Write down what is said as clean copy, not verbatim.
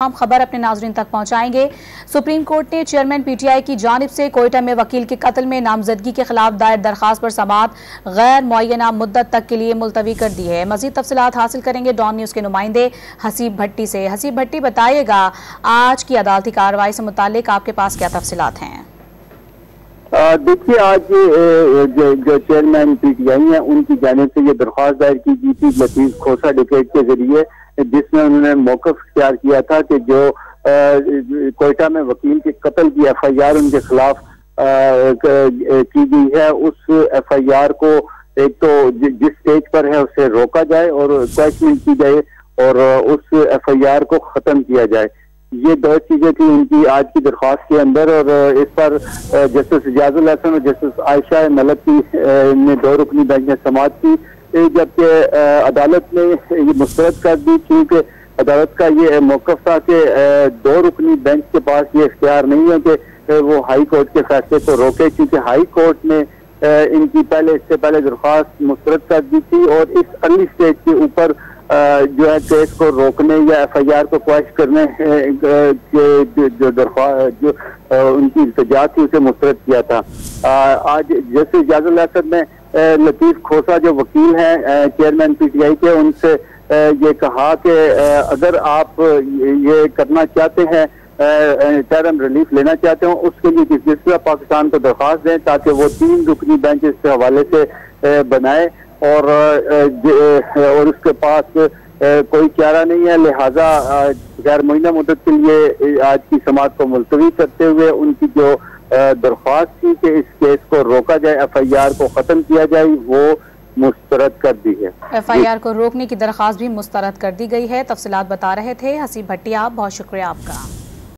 हम खबर अपने नाजरीन तक पहुंचाएंगे। सुप्रीम कोर्ट ने चेयरमैन पीटीआई की जानिब से कोयटा में वकील के कत्ल में नामजदगी के खिलाफ दायर दरखास्त पर समाअत गैर मुअय्यना मुद्दत तक के लिए मुलतवी कर दी है। मजीद तफसीलात हासिल करेंगे डॉन न्यूज के नुमाइंदे हसीब भट्टी से। हसीब भट्टी, बताइएगा आज की अदालती कार्रवाई से मुतालिक आपके पास क्या तफसीलात हैं? देखिए, आज जो चेयरमैन पीटीआई हैं उनकी जानिब से ये दरख्वास्त दायर की गई थी लतीफ खोसा डिकेट के जरिए, जिसमें उन्होंने मौक़िफ़ इख्तियार किया था कि जो कोयटा में वकील के कत्ल की FIR उनके खिलाफ की गई है, उस FIR को एक तो जिस स्टेज पर है उसे रोका जाए और क्वेश्चनिंग की जाए और उस FIR को खत्म किया जाए। ये दो चीजें थी उनकी आज की दरख्वास्त के अंदर, और इस पर जस्टिस इजाजुल हसन और जस्टिस आयशा मलिक ने दो रुकनी बेंच ने समाअत की, जबकि अदालत ने ये मुस्तरद कर दी क्योंकि अदालत का ये मौक़िफ़ था कि दो रुकनी बेंच के पास ये इख्तियार नहीं है कि वो हाई कोर्ट के फैसले को रोके, क्योंकि हाई कोर्ट ने इनकी इससे पहले दरख्वास्त मुस्तरद कर दी थी और इस अर्ली स्टेज के ऊपर जो है केस को रोकने या FIR को क्वैश करने के जो दरख्वास्त जो उनकी इल्तिजा थी उसे मुस्तरद किया था। आज जैसे इजाजुल हसन ने लतीफ खोसा जो वकील हैं चेयरमैन PTI के, उनसे ये कहा कि अगर आप ये करना चाहते हैं, इंटरिम रिलीफ लेना चाहते हो, उसके लिए जिस पाकिस्तान को दरख्वास्त दें ताकि वो 3 रुकनी बेंच इस हवाले से बनाए और उसके पास कोई चारा नहीं है, लिहाजा गैर मुअय्यना मुद्दत के लिए आज की समाअत को मुलतवी करते हुए उनकी जो दरख्वास्त थी कि इस केस को रोका जाए, FIR को खत्म किया जाए, वो मुस्तरद कर दी है। FIR को रोकने की दरख्वास्त भी मुस्तरद कर दी गई है। तफसीलात बता रहे थे हसीब भट्टी, आप बहुत शुक्रिया आपका।